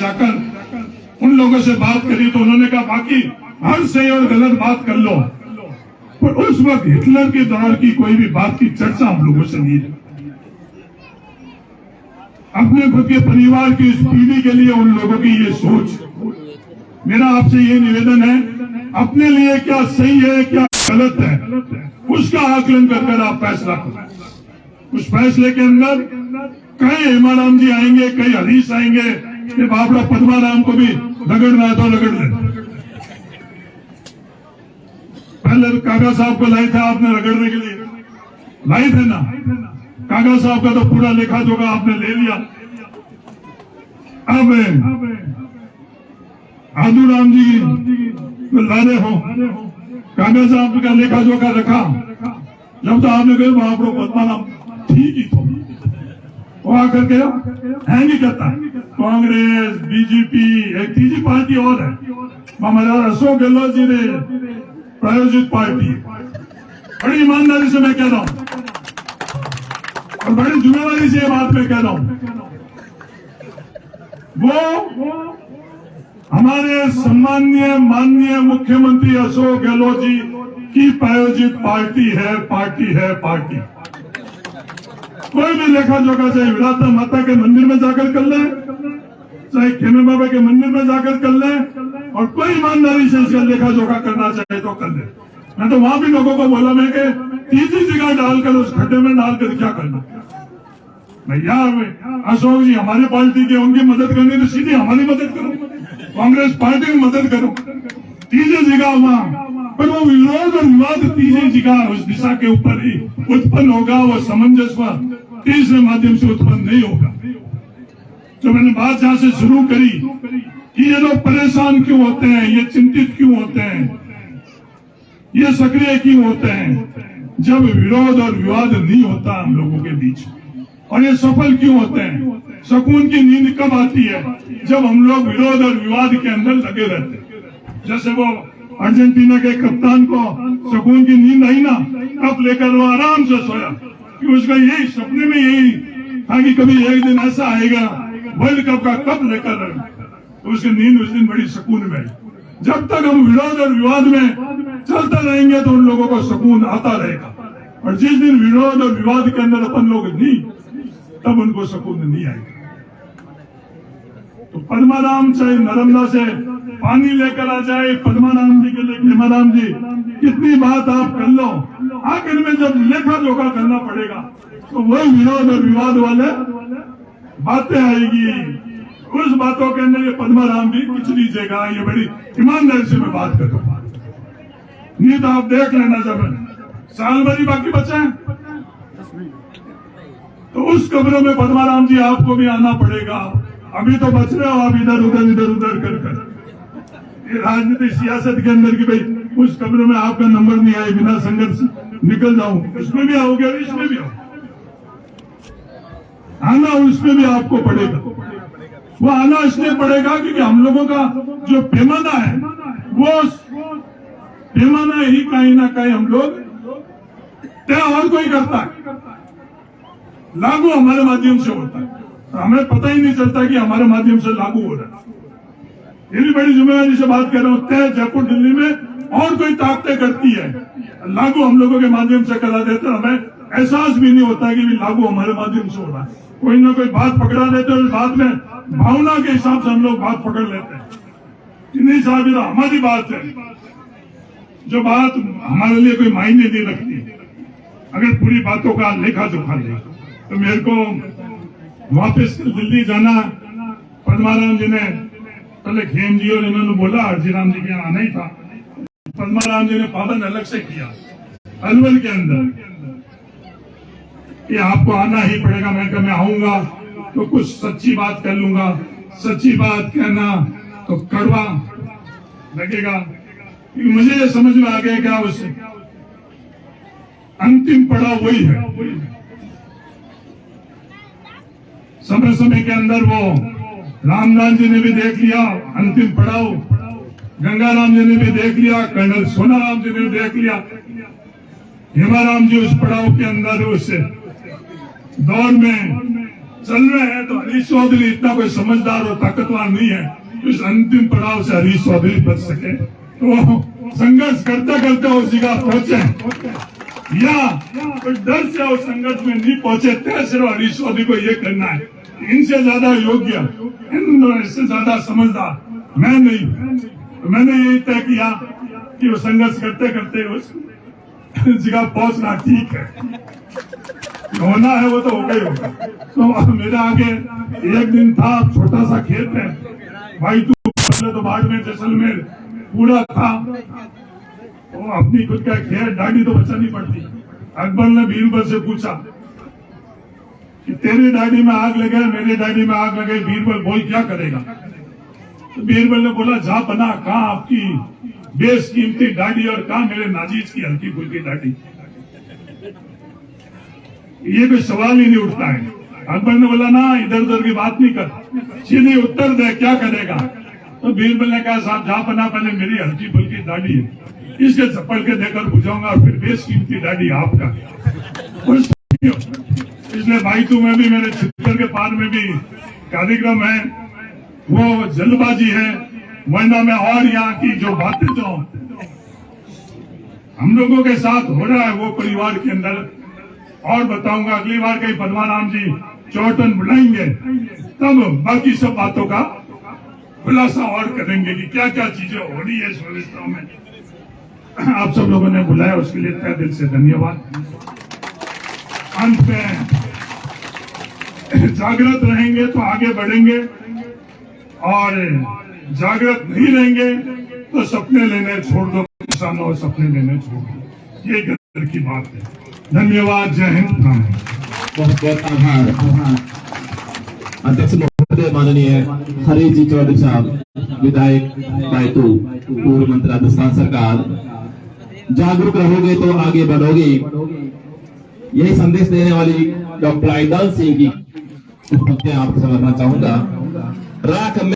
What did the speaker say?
जाकर उन लोगों से बात करी तो उन्होंने कहा बाकी हर सही और गलत बात कर लो, पर उस वक्त हिटलर के दौर की कोई भी बात की चर्चा हम लोगों से नहीं है। अपने खुद के परिवार की इस पीढ़ी के लिए उन लोगों की ये सोच, मेरा आपसे ये निवेदन है, अपने लिए क्या सही है क्या गलत है उसका आकलन कर आप फैसला करो। उस फैसले के अंदर कई हेमाराम जी आएंगे, कई हरीश आएंगे कि बाबड़ा पद्माराम को भी रगड़ना है तो रगड़ ले। पहले काका साहब को लाए थे आपने रगड़ने के लिए, लाए थे ना? काका साहब का तो पूरा लेखा जोखा आपने ले लिया। अब आदूराम जी को ला रहे हो, काका साहब का लेखा जोखा रखा, जब तो आपने कहा बाबड़ा पद्माराम ठीक ही तो वो आकर के हैंग ही करता। कांग्रेस, बीजेपी, एक तीसरी पार्टी और है, हमारा अशोक गहलोत जी ने प्रायोजित पार्टी। बड़ी ईमानदारी से मैं कह रहा हूं और बड़ी जिम्मेदारी से ये बात मैं कह रहा हूं, वो हमारे सम्माननीय माननीय मुख्यमंत्री अशोक गहलोत जी की प्रायोजित पार्टी है। पार्टी कोई भी लेखा जोखा चाहे विरासत माता के मंदिर में जाकर कर ले, चाहे खेमे बाबा के मंदिर में जाकर कर ले, और कोई ईमानदारी से इसका लेखा जोखा करना चाहे तो कर ले। मैं तो वहां भी लोगों को बोला मैं कि तीसरी जगह डालकर उस खड्डे में डालकर क्या करना भैया। अशोक जी हमारी पार्टी के, उनकी मदद करनी तो सीधी हमारी मदद करो, कांग्रेस पार्टी की मदद करो। तीसरी जगह वहां पर वो विरोध और विवाद तीसरी जगह उस दिशा के ऊपर ही उत्पन्न होगा, वो सामंजस्य तीसरे माध्यम से उत्पन्न नहीं होगा। तो मैंने बात जहां से शुरू करी कि ये लोग परेशान क्यों होते हैं, ये चिंतित क्यों होते हैं, ये सक्रिय क्यों होते हैं जब विरोध और विवाद नहीं होता हम लोगों के बीच, और ये सफल क्यों होते हैं, सुकून की नींद कब आती है जब हम लोग विरोध और विवाद के अंदर लगे रहते हैं। जैसे वो अर्जेंटीना के कप्तान को सुकून की नींद आई ना, कप लेकर वो आराम से सोया कि उसका यही सपने में यही था कि कभी एक दिन ऐसा आएगा वर्ल्ड कप का कप लेकर, तो उसकी नींद उस दिन बड़ी सुकून में। जब तक हम विरोध और विवाद में चलते रहेंगे तो उन लोगों को सुकून आता रहेगा, और जिस दिन विरोध और विवाद के अंदर अपन लोग नहीं, तब उनको सुकून नहीं आएगा। तो पद्माराम चाहे नर्मदा से पानी लेकर आ जाए, पद्माराम जी के लिए हेमाराम जी कितनी बात आप कर लो, आखिर में जब लेखा जोखा करना पड़ेगा तो वही विरोध और विवाद वाले बातें आएगी। उस बातों के अंदर ये पद्माराम भी कुछ लीजिएगा, ये बड़ी ईमानदारी से मैं बात करूंगा। नहीं तो आप देख लेना जब साल भरी बाकी बचे हैं तो उस कब्रों में पद्माराम जी आपको भी आना पड़ेगा। अभी तो बच रहे हो आप इधर उधर कर राजनीतिक सियासत के अंदर की भाई उस कब्रों में आपका नंबर नहीं आए, बिना संघर्ष निकल जाऊं, इसमें भी आओगे और इसमें भी आओ, आना उसमें भी आपको पड़ेगा। वो आना इसलिए पड़ेगा क्योंकि हम लोगों का जो पैमाना है वो पैमाना ही कहीं ना कहीं हम लोग तय और कोई करता है, लागू हमारे माध्यम से होता है, हमें पता ही नहीं चलता कि हमारे माध्यम से लागू हो रहा है। ये भी बड़ी जिम्मेदारी से बात कर रहा हूँ। तय जयपुर दिल्ली में और कोई ताकतें करती है, लागू हम लोगों के माध्यम से करा देते, हमें एहसास भी नहीं होता कि लागू हमारे माध्यम से हो रहा है। कोई ना कोई बात पकड़ा देते और बाद में भावना के हिसाब से हम लोग बात पकड़ लेते हैं कि नहीं साहब ये तो हमारी बात है, जो बात हमारे लिए कोई मायने नहीं रखती। अगर पूरी बातों का लेखा जोखा ले तो मेरे को वापस दिल्ली जाना, पद्माराम जी ने पहले खेम जी और इन्होंने बोला हरजीराम जी के आना ही था, पद्माराम जी ने पाबंद अलग से किया अलवर के अंदर कि आपको आना ही पड़ेगा। मैं आऊंगा तो कुछ सच्ची बात कर लूंगा, सच्ची बात कहना तो कड़वा लगेगा, क्योंकि मुझे ये समझ में आ गया क्या उससे अंतिम पड़ाव वही है। समय समय के अंदर वो रामलाल जी ने भी देख लिया अंतिम पड़ाव, गंगाराम जी ने भी देख लिया, कर्नल सोनाराम जी ने भी देख लिया, हेमाराम जी उस पड़ाव के अंदर उस दौर में चल रहे हैं तो हरीश चौधरी इतना कोई समझदार और ताकतवर नहीं है इस अंतिम पड़ाव से हरीश चौधरी बच सके। तो संघर्ष करते करते उस जगह पहुंचे या कोई डर से उस संघर्ष में नहीं पहुंचे, तय सिर्फ हरीश चौधरी को ये करना है। इनसे ज्यादा योग्य, इनसे ज्यादा समझदार मैं नहीं। तो मैंने यही तय किया कि वो संघर्ष करते करते उस जगह पहुंचना ठीक है, होना है वो तो होगा ही होगा। तो मेरे आगे एक दिन था, छोटा सा खेत है भाई, तू पहले तो बाड़मेर जैसलमेर पूरा था, तो अपनी खुद का खेत, दाढ़ी तो बचानी पड़ती। अकबर ने बीरबल से पूछा कि तेरी दाढ़ी में आग लगे, मेरी दाढ़ी में आग लगे, बीरबल बोल क्या करेगा? तो बीरबल ने बोला जा पना, कहाँ आपकी बेशकीमती दाढ़ी और कहाँ मेरे नाजीज की हल्की फुल्की दाढ़ी? ये कोई सवाल ही नहीं उठता है। अकबर ने बोला ना, इधर उधर की बात नहीं कर, सीधे उत्तर दे, क्या करेगा? तो बीरबल ने कहा साहब जहाँ पना, पहले मेरी हल्की फुल्की दाढ़ी है, इसके चप्पल के देकर बुझाऊंगा और फिर बेशकीमती दाढ़ी आपका। इसलिए भाई तुम्हें भी, मेरे छितर के पार में भी कार्यक्रम है, वो जल्दबाजी है महीना में, और यहाँ की जो बातें जो हम लोगों के साथ हो रहा है वो परिवार के अंदर और बताऊंगा। अगली बार कहीं पद्माराम जी चौटन बुलाएंगे तब बाकी सब बातों का खुलासा और करेंगे कि क्या क्या चीजें हो रही है इस व्यवस्था में। आप सब लोगों ने बुलाया उसके लिए तहे दिल से धन्यवाद। अंत में जागृत रहेंगे तो आगे बढ़ेंगे, और जागृत नहीं रहेंगे तो सपने लेने छोड़ दो, किसानों और सपने लेने छोड़ दो, ये घर की बात है। धन्यवाद, जय हिंद। बहुत बहुत आभार अध्यक्ष महोदय माननीय हरीश जी चौधरी साहब, विधायक बैतू, पूर्व मंत्री राजस्थान सरकार। जागरूक रहोगे तो आगे बढ़ोगे, यही संदेश देने वाली डॉक्टर आईदाल सिंह की आपसे समझना चाहूंगा। राख